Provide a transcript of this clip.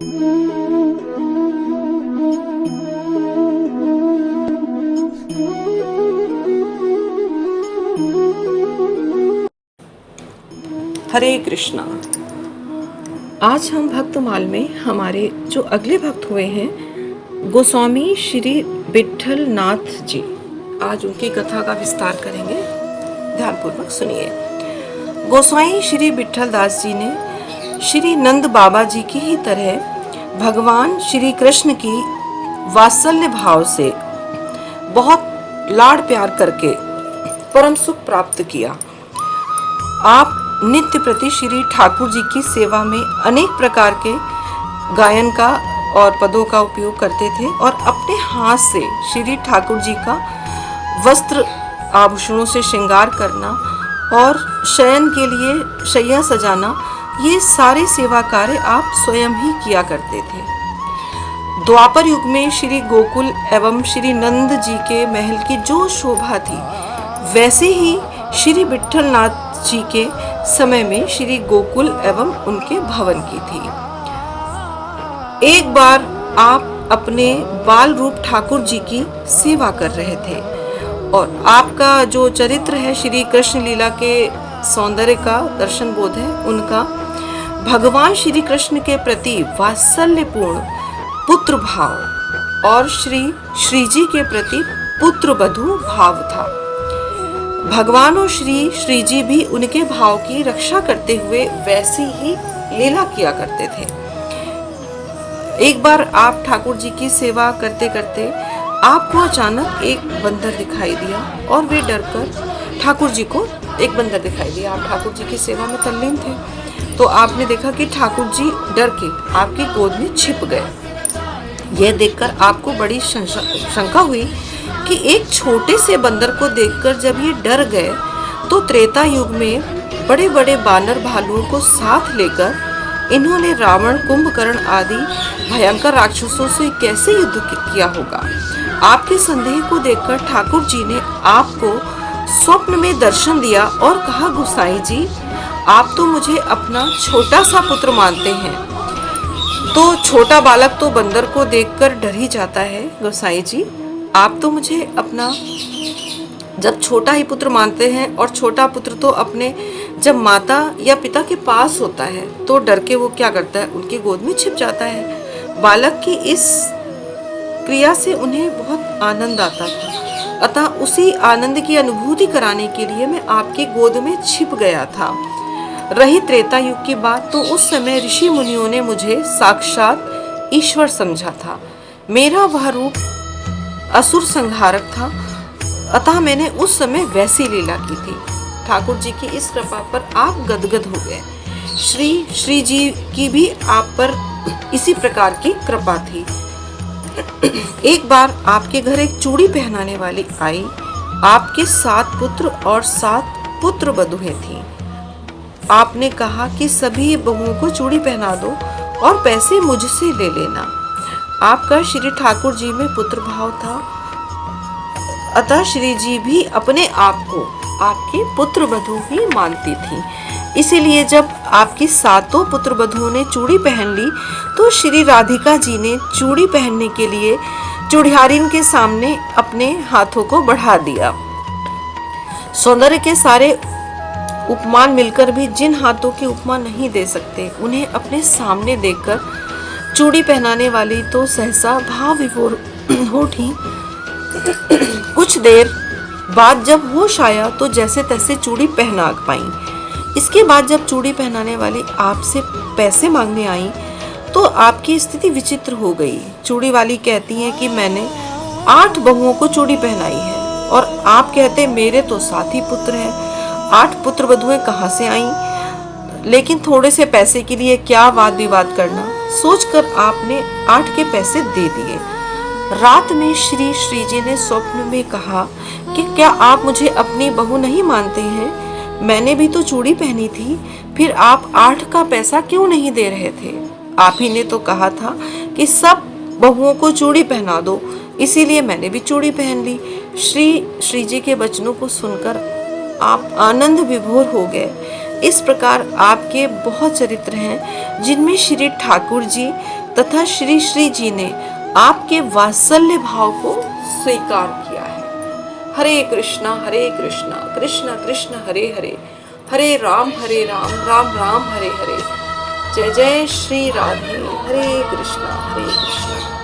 हरे कृष्णा। आज हम भक्तमाल में हमारे जो अगले भक्त हुए हैं गोस्वामी श्री विट्ठल नाथ जी, आज उनकी कथा का विस्तार करेंगे। ध्यानपूर्वक सुनिए। गोस्वामी श्री विट्ठल दास जी ने श्री नंद बाबा जी की ही तरह भगवान श्री कृष्ण की वात्सल्य भाव से बहुत लाड़ प्यार करके परम सुख प्राप्त किया। आप नित्य प्रति श्री ठाकुर जी की सेवा में अनेक प्रकार के गायन का और पदों का उपयोग करते थे और अपने हाथ से श्री ठाकुर जी का वस्त्र आभूषणों से श्रृंगार करना और शयन के लिए शैया सजाना, ये सारे सेवा कार्य आप स्वयं ही किया करते थे। द्वापर युग में श्री गोकुल एवं श्री नंद जी के महल की जो शोभा थी, वैसे ही श्री विट्ठल नाथ जी के समय में श्री गोकुल एवं उनके भवन की थी। एक बार आप अपने बाल रूप ठाकुर जी की सेवा कर रहे थे और आपका जो चरित्र है श्री कृष्ण लीला के सौंदर्य का दर्शन बोध है, उनका भगवान श्री कृष्ण के प्रति वात्सल्यपूर्ण पुत्र भाव और श्री जी के प्रति पुत्र वधू भाव था। भगवान और श्री जी भी उनके भाव की रक्षा करते हुए वैसी ही लीला किया करते थे। एक बार आप ठाकुर जी की सेवा करते करते आपको अचानक एक बंदर दिखाई दिया और वे डरकर ठाकुर जी को एक बंदर दिखाई दिया। आप ठाकुर जी की सेवा में तल्लीन थे तो आपने देखा कि ठाकुर जी डर के आपकी गोद में छिप गए। यह देखकर आपको बड़ी शंका हुई कि एक छोटे से बंदर को देखकर जब ये डर गए तो त्रेता युग में बड़े बड़े बानर भालुओं को साथ लेकर इन्होंने रावण, कुंभकर्ण आदि भयंकर राक्षसों से कैसे युद्ध किया होगा। आपके संदेह को देखकर ठाकुर जी ने आपको स्वप्न में दर्शन दिया और कहा, गोसाई जी, आप तो मुझे अपना छोटा सा पुत्र मानते हैं, तो छोटा बालक तो बंदर को देखकर डर ही जाता है। गोसाई जी, आप तो मुझे अपना जब छोटा ही पुत्र मानते हैं और छोटा पुत्र तो अपने जब माता या पिता के पास होता है तो डर के वो क्या करता है, उनकी गोद में छिप जाता है। बालक की इस क्रिया से उन्हें बहुत आनंद आता था, अतः उसी आनंद की अनुभूति कराने के लिए मैं आपकी गोद में छिप गया था। रही त्रेता युग की बात, तो उस समय ऋषि मुनियों ने मुझे साक्षात ईश्वर समझा था। मेरा वह रूप असुर संहारक था, अतः मैंने उस समय वैसी लीला की थी। ठाकुर जी की इस कृपा पर आप गदगद हो गए। श्री जी की भी आप पर इसी प्रकार की कृपा थी। एक बार आपके घर एक चूड़ी पहनाने वाली आई। आपके 7 पुत्र और 7 पुत्र वधुएं थीं। आपने कहा कि सभी बहुओं को चूड़ी पहना दो और पैसे मुझसे ले लेना। आपका श्री ठाकुर जी में पुत्र भाव था, अतः श्री जी भी अपने आप को आपके पुत्र वधू ही मानती थी। इसीलिए जब आपकी 7 पुत्र वधुओं ने चूड़ी पहन ली तो श्री राधिका जी ने चूड़ी पहनने के लिए चूड़ियारिन के सामने अपने हाथों को बढ़ा दिया। सौंदर्य के सारे उपमान मिलकर भी जिन हाथों की उपमा नहीं दे सकते, उन्हें अपने सामने देखकर चूड़ी पहनाने वाली तो सहसा भाव विभोर हो उठी। कुछ देर बाद जब होश आया तो जैसे तैसे चूड़ी पहना पाई। इसके बाद जब चूड़ी पहनाने वाली आपसे पैसे मांगने आई तो आपकी स्थिति विचित्र हो गई। चूड़ी वाली कहती है कि मैंने 8 बहुओं को चूड़ी पहनाई है और आप कहते मेरे तो 7 ही पुत्र हैं, 8 पुत्र वधुएं कहाँ से आई, लेकिन थोड़े से पैसे के लिए क्या वाद विवाद करना। सोचकर आपने 8 के पैसे दे दिए। रात में श्री जी ने स्वप्न में कहा कि क्या आप मुझे अपनी बहू नहीं मानते हैं, मैंने भी तो चूड़ी पहनी थी, फिर आप 8 का पैसा क्यों नहीं दे रहे थे। आप ही ने तो कहा था कि सब बहुओं को चूड़ी पहना दो, इसीलिए मैंने भी चूड़ी पहन ली। श्री जी के वचनों को सुनकर आप आनंद विभोर हो गए। इस प्रकार आपके बहुत चरित्र हैं जिनमें श्री ठाकुर जी तथा श्री श्री जी ने आपके वात्सल्य भाव को स्वीकार किया है। हरे कृष्णा कृष्ण कृष्ण हरे हरे, हरे राम राम राम हरे हरे। जय जय श्री राधे। हरे कृष्णा।